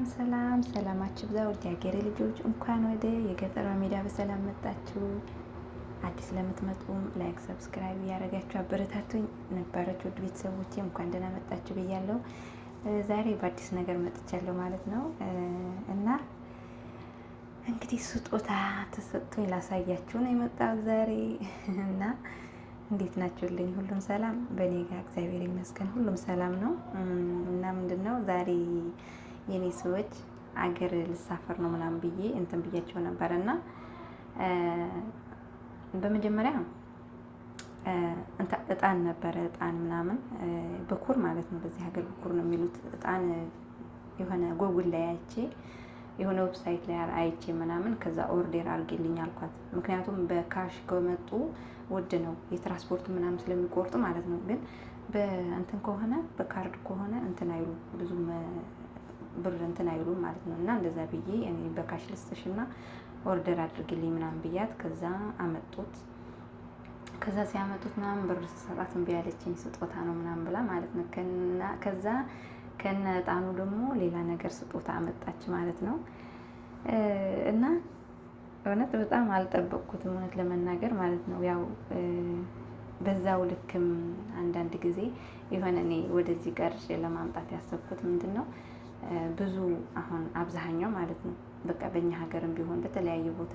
ሰላም ሰላማችሁ ብዛ ውድ የሀገሬ ልጆች፣ እንኳን ወደ የገጠሯ ሜዳ በሰላም መጣችሁ። አዲስ ለምትመጡም ላይክ፣ ሰብስክራይብ እያደረጋችሁ አበረታቱኝ። ነበረች ውድ ቤተሰቦቼ እንኳን ደህና መጣችሁ ብያለሁ። ዛሬ በአዲስ ነገር መጥቻለሁ ማለት ነው እና እንግዲህ ስጦታ ተሰጥቶኝ ላሳያችሁ ነው የመጣሁት ዛሬ እና እንዴት ናችሁልኝ? ሁሉም ሰላም? በእኔ ጋር እግዚአብሔር ይመስገን ሁሉም ሰላም ነው። እና ምንድን ነው ዛሬ የኔ ሰዎች አገር ልሳፈር ነው ምናምን ብዬ እንትን ብያቸው ነበር እና በመጀመሪያ እጣን ነበረ። እጣን ምናምን በኩር ማለት ነው። በዚህ ሀገር በኩር ነው የሚሉት። እጣን የሆነ ጎጉል ላይ አይቼ የሆነ ዌብሳይት ላይ አይቼ ምናምን ከዛ ኦርዴር አድርጌልኝ አልኳት። ምክንያቱም በካሽ ከመጡ ውድ ነው የትራንስፖርት ምናምን ስለሚቆርጡ ማለት ነው። ግን በእንትን ከሆነ በካርድ ከሆነ እንትን አይሉ ብዙም ብር እንትን አይሉ ማለት ነው። እና እንደዛ ብዬ እኔ በካሽ ልስጥሽና ኦርደር አድርግልኝ ምናምን ብያት ከዛ አመጡት። ከዛ ሲያመጡት ምናምን ብር ስሰጣት እምቢ ያለችኝ ስጦታ ነው ምናምን ብላ ማለት ነው። ከዛ ከነ እጣኑ ደግሞ ሌላ ነገር ስጦታ አመጣች ማለት ነው። እና እውነት በጣም አልጠበቅኩትም እውነት ለመናገር ማለት ነው። ያው በዛው ልክም አንዳንድ ጊዜ የሆነ እኔ ወደዚህ ቀርጬ ለማምጣት ያሰብኩት ምንድን ነው ብዙ አሁን አብዛኛው ማለት ነው በቃ በእኛ ሀገርም ቢሆን በተለያየ ቦታ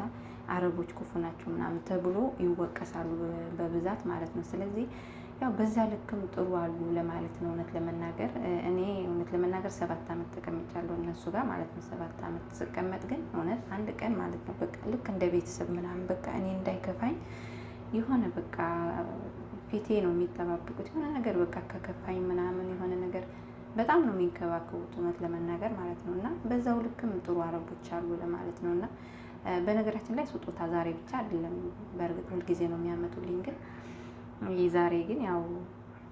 አረቦች ክፉ ናቸው ምናምን ተብሎ ይወቀሳሉ በብዛት ማለት ነው። ስለዚህ ያው በዛ ልክም ጥሩ አሉ ለማለት ነው። እውነት ለመናገር እኔ እውነት ለመናገር 7 ዓመት ተቀምጫለሁ እነሱ ጋር ማለት ነው። 7 ዓመት ስቀመጥ ግን እውነት አንድ ቀን ማለት ነው በቃ ልክ እንደ ቤተሰብ ምናምን በቃ እኔ እንዳይከፋኝ የሆነ በቃ ፊቴ ነው የሚጠባበቁት የሆነ ነገር በቃ ከከፋኝ ምናምን የሆነ ነገር በጣም ነው የሚንከባከቡት እውነት ለመናገር ማለት ነው። እና በዛው ልክም ጥሩ አረቦች አሉ ለማለት ነው። እና በነገራችን ላይ ስጦታ ዛሬ ብቻ አይደለም፣ በእርግጥ ሁልጊዜ ነው የሚያመጡልኝ። ግን ዛሬ ግን ያው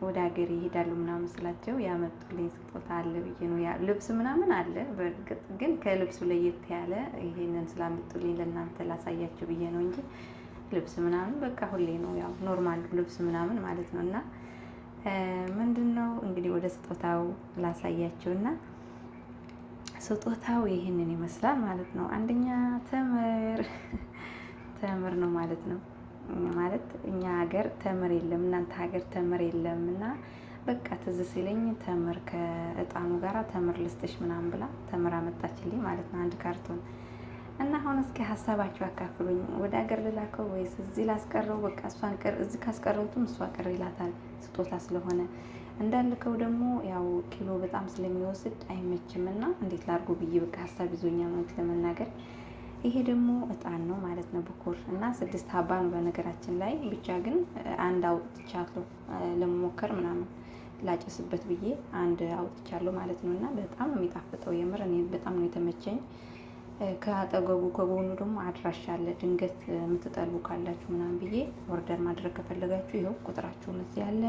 ወደ ሀገር ይሄዳሉ ምናምን ስላቸው ያመጡልኝ ስጦታ አለ ብዬ ነው። ያ ልብስ ምናምን አለ በእርግጥ ግን ከልብሱ ለየት ያለ ይሄንን ስላመጡልኝ ለእናንተ ላሳያችሁ ብዬ ነው እንጂ ልብስ ምናምን በቃ ሁሌ ነው ያው ኖርማል ልብስ ምናምን ማለት ነው። እና ምንድነው እንግዲህ ወደ ስጦታው ላሳያችሁ እና ስጦታው ይህንን ይመስላል ማለት ነው። አንደኛ ተምር ነው ማለት ነው። ማለት እኛ ሀገር ተምር የለም፣ እናንተ ሀገር ተምር የለም። እና በቃ ትዝ ሲለኝ ተምር ከእጣኑ ጋራ ተምር ልስጥሽ ምናምን ብላ ተምር አመጣችልኝ ማለት ነው፣ አንድ ካርቶን። እና አሁን እስኪ ሀሳባችሁ አካፍሉኝ። ወደ ሀገር ልላከው ወይስ እዚህ ላስቀረው? በቃ እሷን እዚህ ካስቀረውትም እሷ ቅር ይላታል ስጦታ ስለሆነ። እንዳልከው ደግሞ ያው ኪሎ በጣም ስለሚወስድ አይመችም። እና እንዴት ላድርጎ ብዬ በቃ ሀሳብ ይዞኛል ማለት ለመናገር። ይሄ ደግሞ እጣን ነው ማለት ነው በኩር እና 6 ሀባ ነው በነገራችን ላይ። ብቻ ግን አንድ አውጥቻለሁ ለመሞከር ምናምን ላጨስበት ብዬ አንድ አውጥቻለሁ ማለት ነው። እና በጣም ነው የሚጣፍጠው የምር እኔ በጣም ነው የተመቸኝ። ከአጠገቡ ከጎኑ ደግሞ አድራሻ አለ። ድንገት የምትጠልቡ ካላችሁ ምናምን ብዬ ኦርደር ማድረግ ከፈለጋችሁ ይኸው ቁጥራቸውም እዚህ ያለ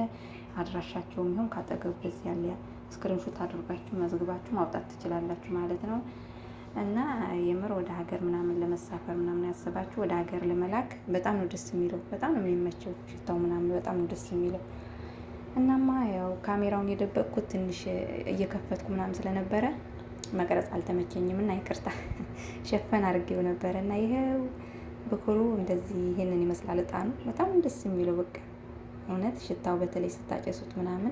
አድራሻቸውም ይሁን ካጠገቡ እዚህ ያለ ስክሪንሾት አድርጋችሁ መዝግባችሁ ማውጣት ትችላላችሁ ማለት ነው። እና የምር ወደ ሀገር ምናምን ለመሳፈር ምናምን ያስባችሁ ወደ ሀገር ለመላክ በጣም ነው ደስ የሚለው። በጣም ነው የሚመቸው ሽታው ምናምን በጣም ነው ደስ የሚለው። እናማ ያው ካሜራውን የደበቅኩት ትንሽ እየከፈትኩ ምናምን ስለነበረ መቅረጽ አልተመቸኝም እና ይቅርታ ሸፈን አድርጌው ነበረ። እና ይሄው በኩሩ እንደዚህ ይሄንን ይመስላል። እጣኑ በጣም ደስ የሚለው በቃ እውነት ሽታው በተለይ ስታጨሱት ምናምን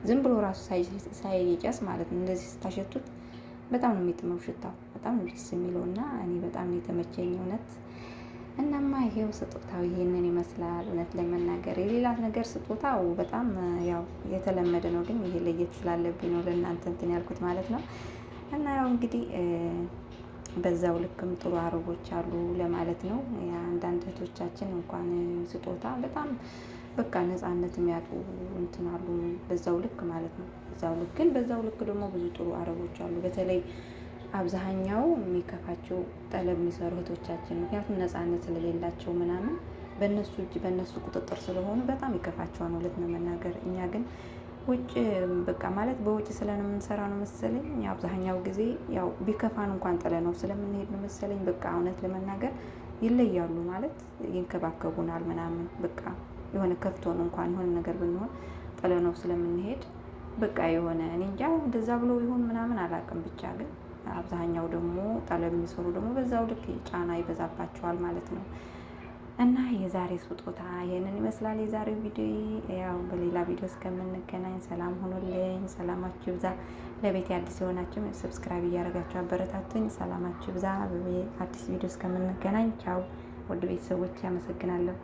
ዝም ብሎ ራሱ ሳይጨስ ማለት ነው እንደዚህ ስታሸቱት በጣም ነው የሚጥመው ሽታው በጣም ነው ደስ የሚለው። እና እኔ በጣም ነው የተመቸኝ እውነት። እናማ ይሄው ስጦታው ይሄንን ይመስላል። እውነት ለመናገር የሌላ ነገር ስጦታው በጣም ያው የተለመደ ነው፣ ግን ይሄ ለየት ስላለብኝ ነው ለእናንተ እንትን ያልኩት ማለት ነው። እና ያው እንግዲህ በዛው ልክም ጥሩ አረቦች አሉ ለማለት ነው። አንዳንድ እህቶቻችን እንኳን ስጦታ በጣም በቃ ነፃነት የሚያጡ እንትን አሉ በዛው ልክ ማለት ነው። በዛው ልክ ግን በዛው ልክ ደግሞ ብዙ ጥሩ አረቦች አሉ። በተለይ አብዛኛው የሚከፋቸው ጠለብ የሚሰሩ እህቶቻችን፣ ምክንያቱም ነፃነት ስለሌላቸው ምናምን በእነሱ እጅ በእነሱ ቁጥጥር ስለሆኑ በጣም ይከፋቸዋል እውነት ነው መናገር። እኛ ግን ውጭ በቃ ማለት በውጭ ስለምንሰራ ነው መሰለኝ አብዛኛው ጊዜ ያው ቢከፋን እንኳን ጥለ ነው ስለምንሄድ ነው መሰለኝ። በቃ እውነት ለመናገር ይለያሉ ማለት ይንከባከቡናል ምናምን በቃ የሆነ ከፍቶን እንኳን የሆነ ነገር ብንሆን ጥለ ነው ስለምንሄድ በቃ የሆነ እኔ እንጃ እንደዛ ብሎ ይሆን ምናምን አላውቅም። ብቻ ግን አብዛኛው ደግሞ ጠለብ የሚሰሩ ደግሞ በዛው ልክ ጫና ይበዛባቸዋል ማለት ነው። እና የዛሬ ስጦታ ይሄንን ይመስላል። የዛሬው ቪዲዮ ያው በሌላ ቪዲዮ እስከምንገናኝ ሰላም ሆኖልኝ፣ ሰላማችሁ ይብዛ። ለቤት አዲስ የሆናችሁ ሰብስክራይብ እያደረጋችሁ አበረታቱኝ። ሰላማችሁ ይብዛ። በአዲስ ቪዲዮ እስከምንገናኝ ቻው። ውድ ቤተሰቦች አመሰግናለሁ።